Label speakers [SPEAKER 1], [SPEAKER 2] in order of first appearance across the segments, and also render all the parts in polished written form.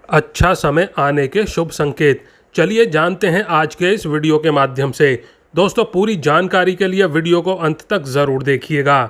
[SPEAKER 1] अच्छा समय आने के शुभ संकेत। चलिए जानते हैं आज के इस वीडियो के माध्यम से। दोस्तों, पूरी जानकारी के लिए वीडियो को अंत तक ज़रूर देखिएगा।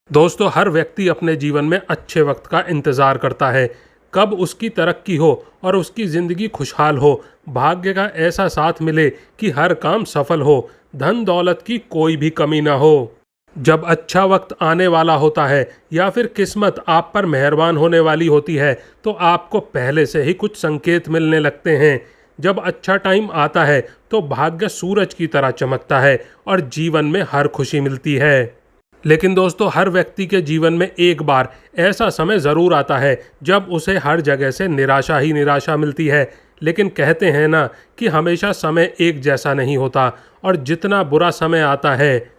[SPEAKER 1] दोस्तों, हर व्यक्ति अपने जीवन में अच्छे वक्त का इंतज़ार करता है, कब उसकी तरक्की हो और उसकी ज़िंदगी खुशहाल हो, भाग्य का ऐसा साथ मिले कि हर काम सफल हो, धन दौलत की कोई भी कमी ना हो। जब अच्छा वक्त आने वाला होता है या फिर किस्मत आप पर मेहरबान होने वाली होती है तो आपको पहले से ही कुछ संकेत मिलने लगते हैं। जब अच्छा टाइम आता है तो भाग्य सूरज की तरह चमकता है और जीवन में हर खुशी मिलती है। लेकिन दोस्तों, हर व्यक्ति के जीवन में एक बार ऐसा समय ज़रूर आता है जब उसे हर जगह से निराशा ही निराशा मिलती है। लेकिन कहते हैं ना कि हमेशा समय एक जैसा नहीं होता और जितना बुरा समय आता है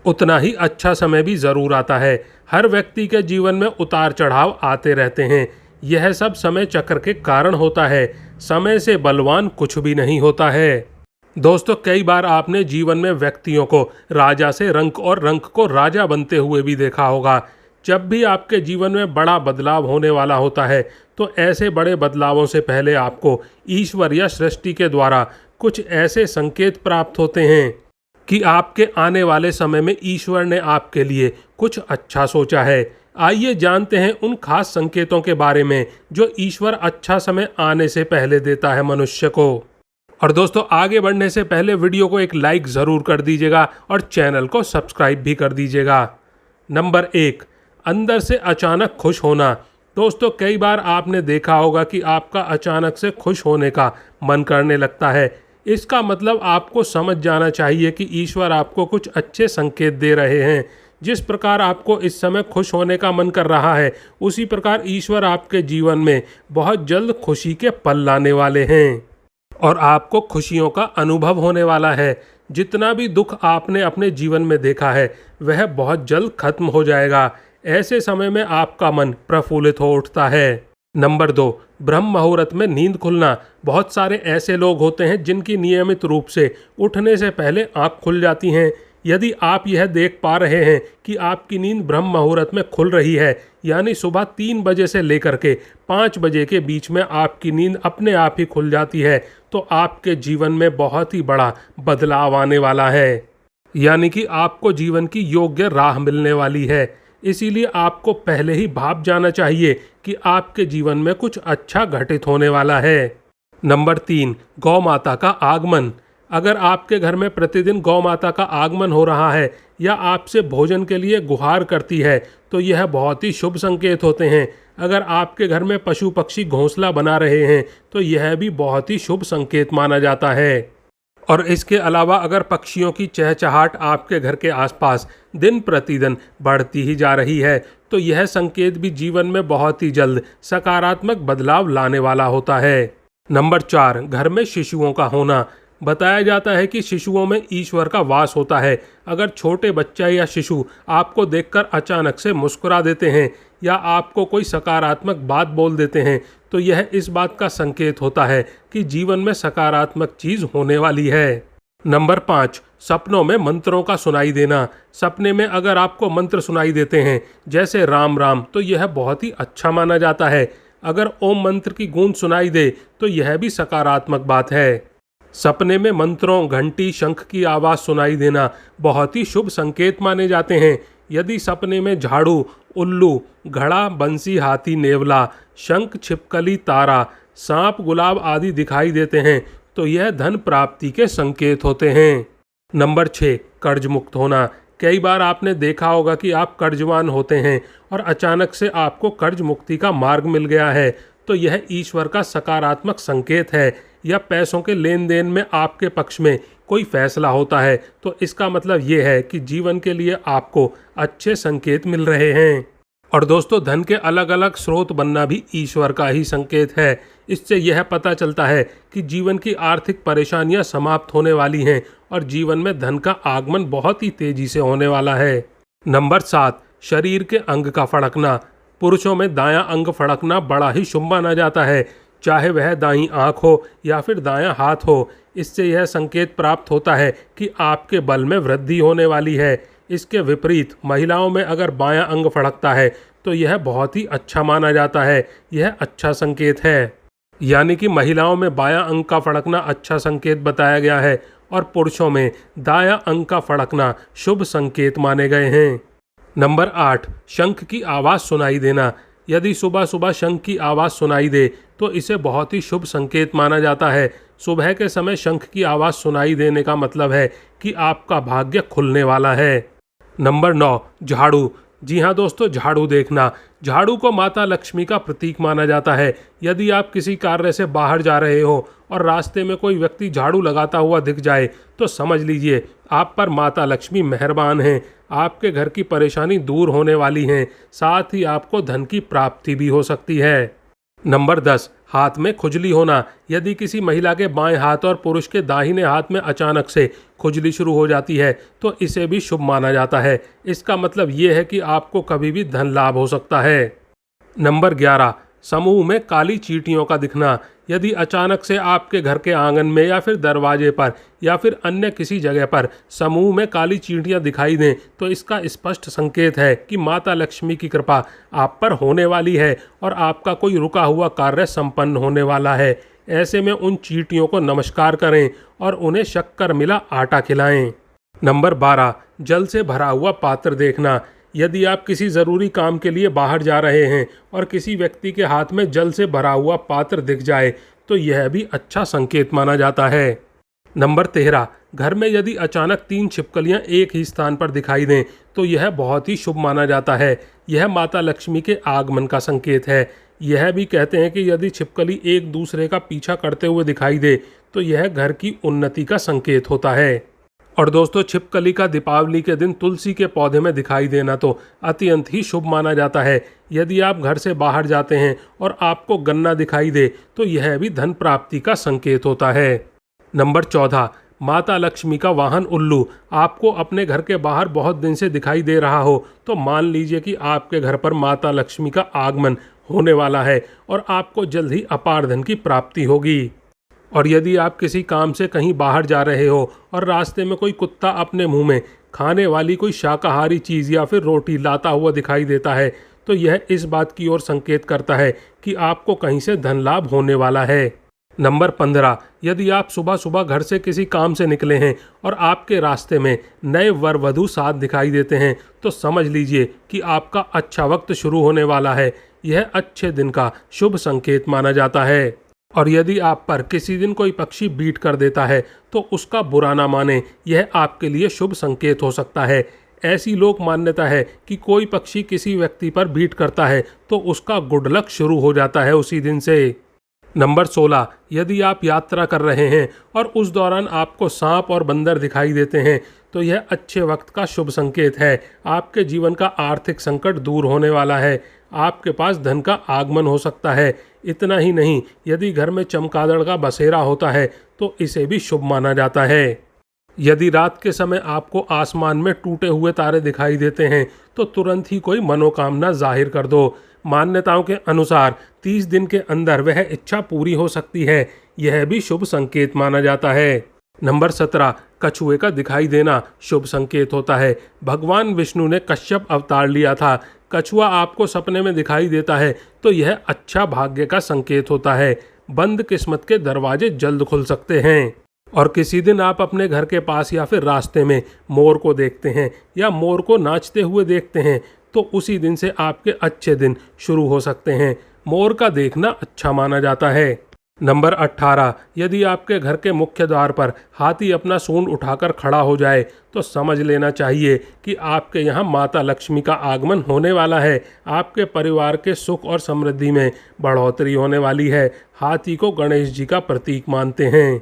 [SPEAKER 1] उतना ही अच्छा समय भी ज़रूर आता है। हर व्यक्ति के जीवन में उतार चढ़ाव आते रहते हैं। यह सब समय चक्र के कारण होता है। समय से बलवान कुछ भी नहीं होता है। दोस्तों, कई बार आपने जीवन में व्यक्तियों को राजा से रंक और रंक को राजा बनते हुए भी देखा होगा। जब भी आपके जीवन में बड़ा बदलाव होने वाला होता है तो ऐसे बड़े बदलावों से पहले आपको ईश्वर या सृष्टि के द्वारा कुछ ऐसे संकेत प्राप्त होते हैं कि आपके आने वाले समय में ईश्वर ने आपके लिए कुछ अच्छा सोचा है। आइए जानते हैं उन खास संकेतों के बारे में जो ईश्वर अच्छा समय आने से पहले देता है मनुष्य को। और दोस्तों, आगे बढ़ने से पहले वीडियो को एक लाइक ज़रूर कर दीजिएगा और चैनल को सब्सक्राइब भी कर दीजिएगा। नंबर 1, अंदर से अचानक खुश होना। दोस्तों, कई बार आपने देखा होगा कि आपका अचानक से खुश होने का मन करने लगता है। इसका मतलब आपको समझ जाना चाहिए कि ईश्वर आपको कुछ अच्छे संकेत दे रहे हैं। जिस प्रकार आपको इस समय खुश होने का मन कर रहा है, उसी प्रकार ईश्वर आपके जीवन में बहुत जल्द खुशी के पल लाने वाले हैं और आपको खुशियों का अनुभव होने वाला है। जितना भी दुख आपने अपने जीवन में देखा है वह बहुत जल्द खत्म हो जाएगा। ऐसे समय में आपका मन प्रफुल्लित हो उठता है। नंबर 2, ब्रह्म मुहूर्त में नींद खुलना। बहुत सारे ऐसे लोग होते हैं जिनकी नियमित रूप से उठने से पहले आँख खुल जाती हैं। यदि आप यह देख पा रहे हैं कि आपकी नींद ब्रह्म मुहूर्त में खुल रही है, यानी सुबह 3 बजे से लेकर के 5 बजे के बीच में आपकी नींद अपने आप ही खुल जाती है, तो आपके जीवन में बहुत ही बड़ा बदलाव आने वाला है। यानी कि आपको जीवन की योग्य राह मिलने वाली है। इसीलिए आपको पहले ही भाप जाना चाहिए कि आपके जीवन में कुछ अच्छा घटित होने वाला है। नंबर 3, गौ माता का आगमन। अगर आपके घर में प्रतिदिन गौ माता का आगमन हो रहा है या आपसे भोजन के लिए गुहार करती है तो यह बहुत ही शुभ संकेत होते हैं। अगर आपके घर में पशु पक्षी घोंसला बना रहे हैं तो यह भी बहुत ही शुभ संकेत माना जाता है। और इसके अलावा अगर पक्षियों की चहचहाट आपके घर के आसपास दिन प्रतिदिन बढ़ती ही जा रही है तो यह संकेत भी जीवन में बहुत ही जल्द सकारात्मक बदलाव लाने वाला होता है। नंबर 4, घर में शिशुओं का होना। बताया जाता है कि शिशुओं में ईश्वर का वास होता है। अगर छोटे बच्चा या शिशु आपको देखकर अचानक से मुस्कुरा देते हैं या आपको कोई सकारात्मक बात बोल देते हैं तो यह इस बात का संकेत होता है कि जीवन में सकारात्मक चीज़ होने वाली है। नंबर 5, सपनों में मंत्रों का सुनाई देना। सपने में अगर आपको मंत्र सुनाई देते हैं जैसे राम राम तो यह बहुत ही अच्छा माना जाता है। अगर ओम मंत्र की गूंज सुनाई दे तो यह भी सकारात्मक बात है। सपने में मंत्रों, घंटी, शंख की आवाज़ सुनाई देना बहुत ही शुभ संकेत माने जाते हैं। यदि सपने में झाड़ू, उल्लू, घड़ा, बंसी, हाथी, नेवला, शंख, छिपकली, तारा, सांप, गुलाब आदि दिखाई देते हैं तो यह धन प्राप्ति के संकेत होते हैं। नंबर 6, कर्ज मुक्त होना। कई बार आपने देखा होगा कि आप कर्जवान होते हैं और अचानक से आपको कर्ज मुक्ति का मार्ग मिल गया है तो यह ईश्वर का सकारात्मक संकेत है। या पैसों के लेन देन में आपके पक्ष में कोई फैसला होता है तो इसका मतलब ये है कि जीवन के लिए आपको अच्छे संकेत मिल रहे हैं। और दोस्तों, धन के अलग अलग स्रोत बनना भी ईश्वर का ही संकेत है। इससे यह पता चलता है कि जीवन की आर्थिक परेशानियां समाप्त होने वाली हैं और जीवन में धन का आगमन बहुत ही तेजी से होने वाला है। नंबर 7, शरीर के अंग का फड़कना। पुरुषों में दायां अंग फड़कना बड़ा ही शुभ माना जाता है, चाहे वह दाईं आँख हो या फिर दायां हाथ हो। इससे यह संकेत प्राप्त होता है कि आपके बल में वृद्धि होने वाली है। इसके विपरीत महिलाओं में अगर बायां अंग फड़कता है तो यह बहुत ही अच्छा माना जाता है। यह अच्छा संकेत है। यानी कि महिलाओं में बायां अंक का फड़कना अच्छा संकेत बताया गया है और पुरुषों में दायां अंक का फड़कना शुभ संकेत माने गए हैं। नंबर 8, शंख की आवाज़ सुनाई देना। यदि सुबह सुबह शंख की आवाज़ सुनाई दे तो इसे बहुत ही शुभ संकेत माना जाता है। सुबह के समय शंख की आवाज़ सुनाई देने का मतलब है कि आपका भाग्य खुलने वाला है। नंबर 9, झाड़ू। जी हाँ दोस्तों, झाड़ू देखना। झाड़ू को माता लक्ष्मी का प्रतीक माना जाता है। यदि आप किसी कार्य से बाहर जा रहे हो और रास्ते में कोई व्यक्ति झाड़ू लगाता हुआ दिख जाए तो समझ लीजिए आप पर माता लक्ष्मी मेहरबान हैं। आपके घर की परेशानी दूर होने वाली है, साथ ही आपको धन की प्राप्ति भी हो सकती है। नंबर 10, हाथ में खुजली होना। यदि किसी महिला के बाएं हाथ और पुरुष के दाहिने हाथ में अचानक से खुजली शुरू हो जाती है तो इसे भी शुभ माना जाता है। इसका मतलब ये है कि आपको कभी भी धन लाभ हो सकता है। नंबर 11, समूह में काली चींटियों का दिखना। यदि अचानक से आपके घर के आंगन में या फिर दरवाजे पर या फिर अन्य किसी जगह पर समूह में काली चींटियां दिखाई दें तो इसका स्पष्ट संकेत है कि माता लक्ष्मी की कृपा आप पर होने वाली है और आपका कोई रुका हुआ कार्य संपन्न होने वाला है। ऐसे में उन चींटियों को नमस्कार करें और उन्हें शक्कर मिला आटा खिलाएं। नंबर 12, जल से भरा हुआ पात्र देखना। यदि आप किसी ज़रूरी काम के लिए बाहर जा रहे हैं और किसी व्यक्ति के हाथ में जल से भरा हुआ पात्र दिख जाए तो यह भी अच्छा संकेत माना जाता है। नंबर 13, घर में यदि अचानक 3 छिपकलियां एक ही स्थान पर दिखाई दें तो यह बहुत ही शुभ माना जाता है। यह माता लक्ष्मी के आगमन का संकेत है। यह भी कहते हैं कि यदि छिपकली एक दूसरे का पीछा करते हुए दिखाई दे तो यह घर की उन्नति का संकेत होता है। और दोस्तों, छिपकली का दीपावली के दिन तुलसी के पौधे में दिखाई देना तो अत्यंत ही शुभ माना जाता है। यदि आप घर से बाहर जाते हैं और आपको गन्ना दिखाई दे तो यह भी धन प्राप्ति का संकेत होता है। नंबर 14, माता लक्ष्मी का वाहन उल्लू आपको अपने घर के बाहर बहुत दिन से दिखाई दे रहा हो तो मान लीजिए कि आपके घर पर माता लक्ष्मी का आगमन होने वाला है और आपको जल्द ही अपार धन की प्राप्ति होगी। और यदि आप किसी काम से कहीं बाहर जा रहे हो और रास्ते में कोई कुत्ता अपने मुंह में खाने वाली कोई शाकाहारी चीज़ या फिर रोटी लाता हुआ दिखाई देता है तो यह इस बात की ओर संकेत करता है कि आपको कहीं से धन लाभ होने वाला है। नंबर 15, यदि आप सुबह सुबह घर से किसी काम से निकले हैं और आपके रास्ते में नए वर वधू साथ दिखाई देते हैं तो समझ लीजिए कि आपका अच्छा वक्त शुरू होने वाला है। यह अच्छे दिन का शुभ संकेत माना जाता है। और यदि आप पर किसी दिन कोई पक्षी बीट कर देता है तो उसका बुरा ना माने, यह आपके लिए शुभ संकेत हो सकता है। ऐसी लोक मान्यता है कि कोई पक्षी किसी व्यक्ति पर बीट करता है तो उसका गुड लक शुरू हो जाता है उसी दिन से। नंबर 16, यदि आप यात्रा कर रहे हैं और उस दौरान आपको सांप और बंदर दिखाई देते हैं तो यह अच्छे वक्त का शुभ संकेत है। आपके जीवन का आर्थिक संकट दूर होने वाला है। आपके पास धन का आगमन हो सकता है। इतना ही नहीं, यदि घर में चमगादड़ का बसेरा होता है तो इसे भी शुभ माना जाता है। यदि रात के समय आपको आसमान में टूटे हुए तारे दिखाई देते हैं तो तुरंत ही कोई मनोकामना जाहिर कर दो। मान्यताओं के अनुसार 30 दिन के अंदर वह इच्छा पूरी हो सकती है। यह भी शुभ संकेत माना जाता है। नंबर 17, कछुए का दिखाई देना शुभ संकेत होता है। भगवान विष्णु ने कश्यप अवतार लिया था। कछुआ आपको सपने में दिखाई देता है तो यह अच्छा भाग्य का संकेत होता है। बंद किस्मत के दरवाजे जल्द खुल सकते हैं। और किसी दिन आप अपने घर के पास या फिर रास्ते में मोर को देखते हैं या मोर को नाचते हुए देखते हैं तो उसी दिन से आपके अच्छे दिन शुरू हो सकते हैं। मोर का देखना अच्छा माना जाता है। नंबर 18, यदि आपके घर के मुख्य द्वार पर हाथी अपना सूंड उठाकर खड़ा हो जाए तो समझ लेना चाहिए कि आपके यहाँ माता लक्ष्मी का आगमन होने वाला है। आपके परिवार के सुख और समृद्धि में बढ़ोतरी होने वाली है। हाथी को गणेश जी का प्रतीक मानते हैं।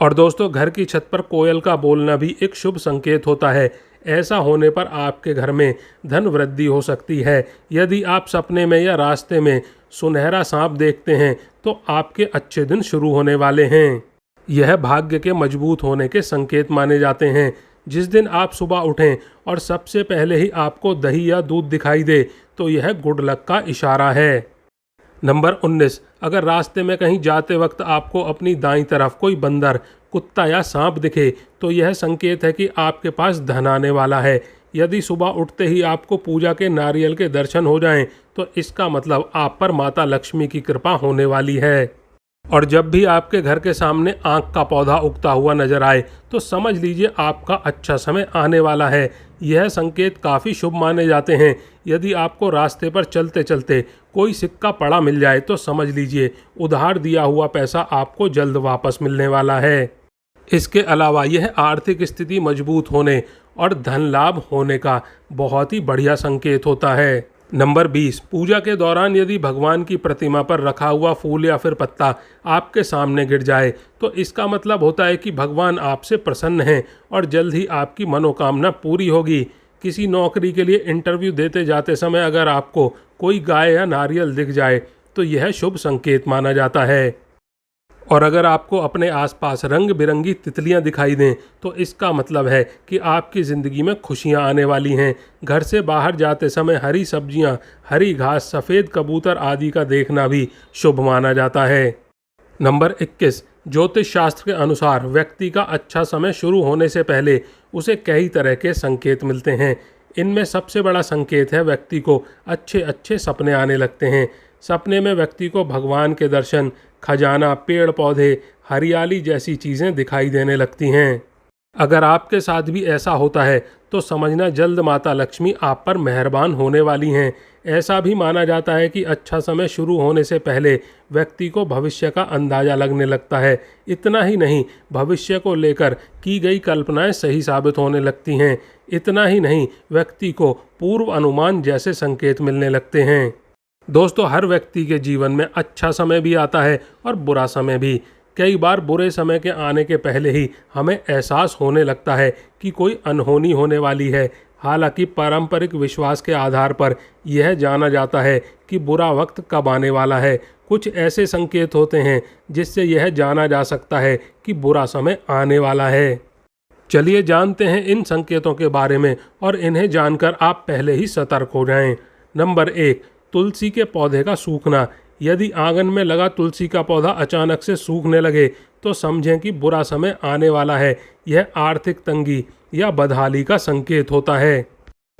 [SPEAKER 1] और दोस्तों, घर की छत पर कोयल का बोलना भी एक शुभ संकेत होता है। ऐसा होने पर आपके घर में धन वृद्धि हो सकती है। यदि आप सपने में या रास्ते में सुनहरा सांप देखते हैं तो आपके अच्छे दिन शुरू होने वाले हैं। यह भाग्य के मजबूत होने के संकेत माने जाते हैं। जिस दिन आप सुबह उठें और सबसे पहले ही आपको दही या दूध दिखाई दे तो यह गुड लक का इशारा है। नंबर 19, अगर रास्ते में कहीं जाते वक्त आपको अपनी दाईं तरफ कोई बंदर, कुत्ता या सांप दिखे तो यह संकेत है कि आपके पास धन आने वाला है। यदि सुबह उठते ही आपको पूजा के नारियल के दर्शन हो जाएं तो इसका मतलब आप पर माता लक्ष्मी की कृपा होने वाली है। और जब भी आपके घर के सामने आँख का पौधा उगता हुआ नजर आए तो समझ लीजिए आपका अच्छा समय आने वाला है। यह संकेत काफ़ी शुभ माने जाते हैं। यदि आपको रास्ते पर चलते चलते कोई सिक्का पड़ा मिल जाए तो समझ लीजिए उधार दिया हुआ पैसा आपको जल्द वापस मिलने वाला है। इसके अलावा यह आर्थिक स्थिति मजबूत होने और धन लाभ होने का बहुत ही बढ़िया संकेत होता है। नंबर 20, पूजा के दौरान यदि भगवान की प्रतिमा पर रखा हुआ फूल या फिर पत्ता आपके सामने गिर जाए तो इसका मतलब होता है कि भगवान आपसे प्रसन्न हैं और जल्द ही आपकी मनोकामना पूरी होगी। किसी नौकरी के लिए इंटरव्यू देते जाते समय अगर आपको कोई गाय या नारियल दिख जाए तो यह शुभ संकेत माना जाता है। और अगर आपको अपने आसपास रंग बिरंगी तितलियां दिखाई दें तो इसका मतलब है कि आपकी ज़िंदगी में खुशियां आने वाली हैं। घर से बाहर जाते समय हरी सब्जियां, हरी घास, सफ़ेद कबूतर आदि का देखना भी शुभ माना जाता है। नंबर 21, ज्योतिष शास्त्र के अनुसार व्यक्ति का अच्छा समय शुरू होने से पहले उसे कई तरह के संकेत मिलते हैं। इनमें सबसे बड़ा संकेत है व्यक्ति को अच्छे अच्छे सपने आने लगते हैं। सपने में व्यक्ति को भगवान के दर्शन, खजाना, पेड़ पौधे, हरियाली जैसी चीज़ें दिखाई देने लगती हैं। अगर आपके साथ भी ऐसा होता है तो समझना जल्द माता लक्ष्मी आप पर मेहरबान होने वाली हैं। ऐसा भी माना जाता है कि अच्छा समय शुरू होने से पहले व्यक्ति को भविष्य का अंदाज़ा लगने लगता है। इतना ही नहीं, भविष्य को लेकर की गई कल्पनाएं सही साबित होने लगती हैं। इतना ही नहीं, व्यक्ति को पूर्व अनुमान जैसे संकेत मिलने लगते हैं। दोस्तों, हर व्यक्ति के जीवन में अच्छा समय भी आता है और बुरा समय भी। कई बार बुरे समय के आने के पहले ही हमें एहसास होने लगता है कि कोई अनहोनी होने वाली है। हालांकि पारंपरिक विश्वास के आधार पर यह जाना जाता है कि बुरा वक्त कब आने वाला है। कुछ ऐसे संकेत होते हैं जिससे यह जाना जा सकता है कि बुरा समय आने वाला है। चलिए जानते हैं इन संकेतों के बारे में और इन्हें जानकर आप पहले ही सतर्क हो जाएं। नंबर 1, तुलसी के पौधे का सूखना। यदि आंगन में लगा तुलसी का पौधा अचानक से सूखने लगे तो समझें कि बुरा समय आने वाला है। यह आर्थिक तंगी या बदहाली का संकेत होता है।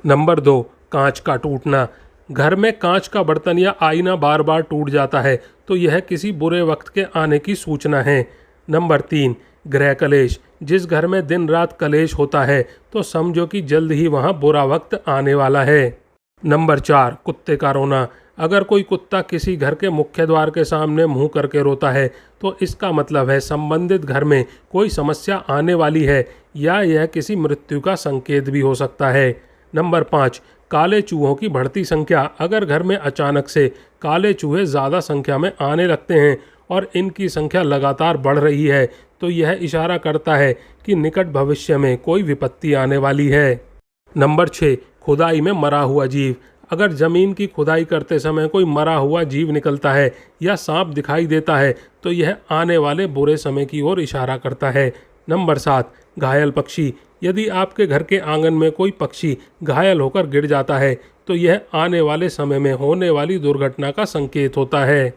[SPEAKER 1] नंबर 2, कांच का टूटना। घर में कांच का बर्तन या आईना बार बार टूट जाता है तो यह किसी बुरे वक्त के आने की सूचना है। नंबर 3, गृह कलेश। जिस घर में दिन रात कलेश होता है तो समझो कि जल्द ही वहाँ बुरा वक्त आने वाला है। नंबर 4, कुत्ते का रोना। अगर कोई कुत्ता किसी घर के मुख्य द्वार के सामने मुंह करके रोता है तो इसका मतलब है संबंधित घर में कोई समस्या आने वाली है या यह किसी मृत्यु का संकेत भी हो सकता है। नंबर 5, काले चूहों की बढ़ती संख्या। अगर घर में अचानक से काले चूहे ज़्यादा संख्या में आने लगते हैं और इनकी संख्या लगातार बढ़ रही है तो यह इशारा करता है कि निकट भविष्य में कोई विपत्ति आने वाली है। नंबर 6, खुदाई में मरा हुआ जीव। अगर ज़मीन की खुदाई करते समय कोई मरा हुआ जीव निकलता है या सांप दिखाई देता है तो यह आने वाले बुरे समय की ओर इशारा करता है। नंबर 7, घायल पक्षी। यदि आपके घर के आंगन में कोई पक्षी घायल होकर गिर जाता है तो यह आने वाले समय में होने वाली दुर्घटना का संकेत होता है।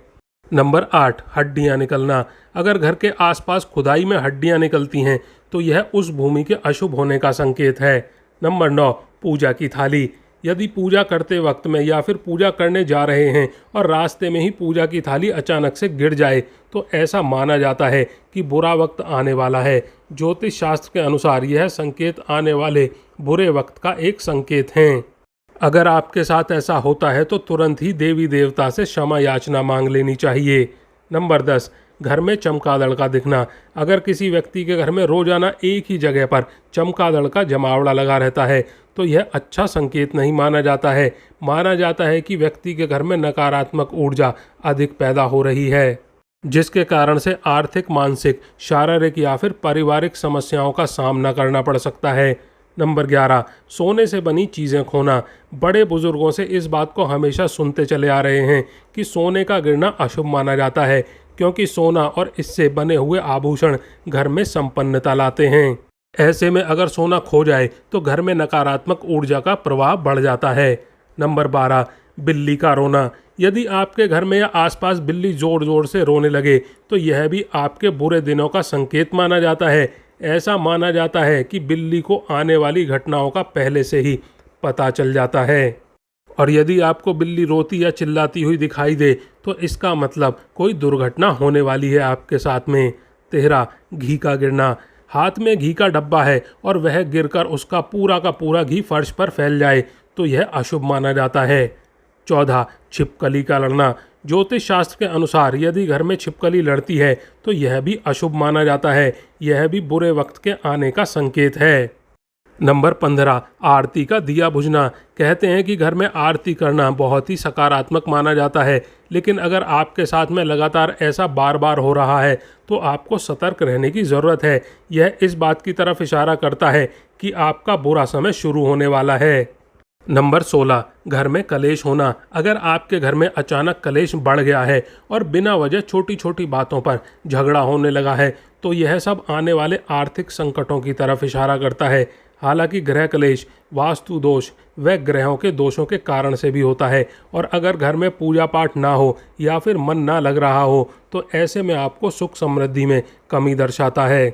[SPEAKER 1] नंबर 8, हड्डियां निकलना। अगर घर के आसपास खुदाई में हड्डियां निकलती हैं तो यह उस भूमि के अशुभ होने का संकेत है। नंबर 9, पूजा की थाली। यदि पूजा करते वक्त में या फिर पूजा करने जा रहे हैं और रास्ते में ही पूजा की थाली अचानक से गिर जाए तो ऐसा माना जाता है कि बुरा वक्त आने वाला है। ज्योतिष शास्त्र के अनुसार यह संकेत आने वाले बुरे वक्त का एक संकेत हैं। अगर आपके साथ ऐसा होता है तो तुरंत ही देवी देवता से क्षमा याचना मांग लेनी चाहिए। नंबर 10, घर में चमगादड़ का दिखना। अगर किसी व्यक्ति के घर में रोजाना एक ही जगह पर चमगादड़ का जमावड़ा लगा रहता है तो यह अच्छा संकेत नहीं माना जाता है। माना जाता है कि व्यक्ति के घर में नकारात्मक ऊर्जा अधिक पैदा हो रही है जिसके कारण से आर्थिक, मानसिक, शारीरिक या फिर पारिवारिक समस्याओं का सामना करना पड़ सकता है। नंबर 11, सोने से बनी चीज़ें खोना। बड़े बुजुर्गों से इस बात को हमेशा सुनते चले आ रहे हैं कि सोने का गिरना अशुभ माना जाता है क्योंकि सोना और इससे बने हुए आभूषण घर में संपन्नता लाते हैं। ऐसे में अगर सोना खो जाए तो घर में नकारात्मक ऊर्जा का प्रभाव बढ़ जाता है। नंबर 12, बिल्ली का रोना। यदि आपके घर में या आसपास बिल्ली जोर जोर से रोने लगे तो यह भी आपके बुरे दिनों का संकेत माना जाता है। ऐसा माना जाता है कि बिल्ली को आने वाली घटनाओं का पहले से ही पता चल जाता है। और यदि आपको बिल्ली रोती या चिल्लाती हुई दिखाई दे तो इसका मतलब कोई दुर्घटना होने वाली है आपके साथ में। 13. घी का गिरना। हाथ में घी का डब्बा है और वह गिरकर उसका पूरा का पूरा घी फर्श पर फैल जाए तो यह अशुभ माना जाता है। 14. छिपकली का लड़ना। ज्योतिष शास्त्र के अनुसार यदि घर में छिपकली लड़ती है तो यह भी अशुभ माना जाता है। यह भी बुरे वक्त के आने का संकेत है। नंबर 15. आरती का दिया बुझना। कहते हैं कि घर में आरती करना बहुत ही सकारात्मक माना जाता है, लेकिन अगर आपके साथ में लगातार ऐसा बार बार हो रहा है तो आपको सतर्क रहने की ज़रूरत है। यह इस बात की तरफ इशारा करता है कि आपका बुरा समय शुरू होने वाला है। नंबर 16. घर में कलेश होना। अगर आपके घर में अचानक कलेश बढ़ गया है और बिना वजह छोटी छोटी बातों पर झगड़ा होने लगा है तो यह सब आने वाले आर्थिक संकटों की तरफ इशारा करता है। हालांकि गृह कलेश वास्तु दोष व ग्रहों के दोषों के कारण से भी होता है, और अगर घर में पूजा पाठ ना हो या फिर मन ना लग रहा हो तो ऐसे में आपको सुख समृद्धि में कमी दर्शाता है।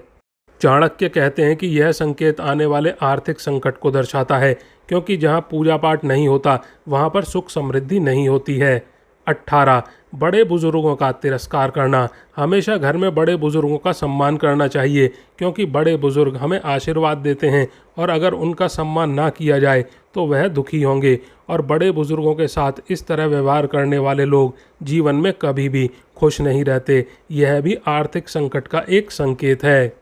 [SPEAKER 1] चाणक्य कहते हैं कि यह संकेत आने वाले आर्थिक संकट को दर्शाता है, क्योंकि जहां पूजा पाठ नहीं होता वहां पर सुख समृद्धि नहीं होती है। 18. बड़े बुजुर्गों का तिरस्कार करना। हमेशा घर में बड़े बुजुर्गों का सम्मान करना चाहिए, क्योंकि बड़े बुजुर्ग हमें आशीर्वाद देते हैं और अगर उनका सम्मान ना किया जाए तो वह दुखी होंगे, और बड़े बुजुर्गों के साथ इस तरह व्यवहार करने वाले लोग जीवन में कभी भी खुश नहीं रहते। यह भी आर्थिक संकट का एक संकेत है।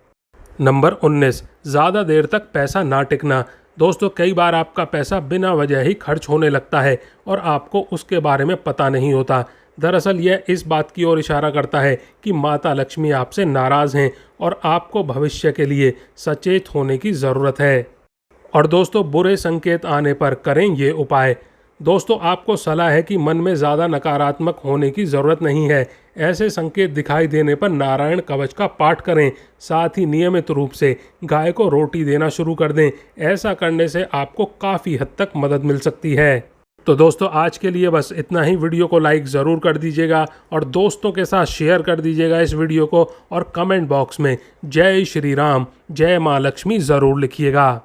[SPEAKER 1] नंबर 19. ज़्यादा देर तक पैसा ना टिकना। दोस्तों, कई बार आपका पैसा बिना वजह ही खर्च होने लगता है और आपको उसके बारे में पता नहीं होता। दरअसल यह इस बात की ओर इशारा करता है कि माता लक्ष्मी आपसे नाराज़ हैं और आपको भविष्य के लिए सचेत होने की ज़रूरत है। और दोस्तों, बुरे संकेत आने पर करें ये उपाय। दोस्तों, आपको सलाह है कि मन में ज़्यादा नकारात्मक होने की ज़रूरत नहीं है। ऐसे संकेत दिखाई देने पर नारायण कवच का पाठ करें, साथ ही नियमित रूप से गाय को रोटी देना शुरू कर दें। ऐसा करने से आपको काफ़ी हद तक मदद मिल सकती है। तो दोस्तों, आज के लिए बस इतना ही। वीडियो को लाइक ज़रूर कर दीजिएगा और दोस्तों के साथ शेयर कर दीजिएगा इस वीडियो को, और कमेंट बॉक्स में जय श्री राम, जय माँ लक्ष्मी ज़रूर लिखिएगा।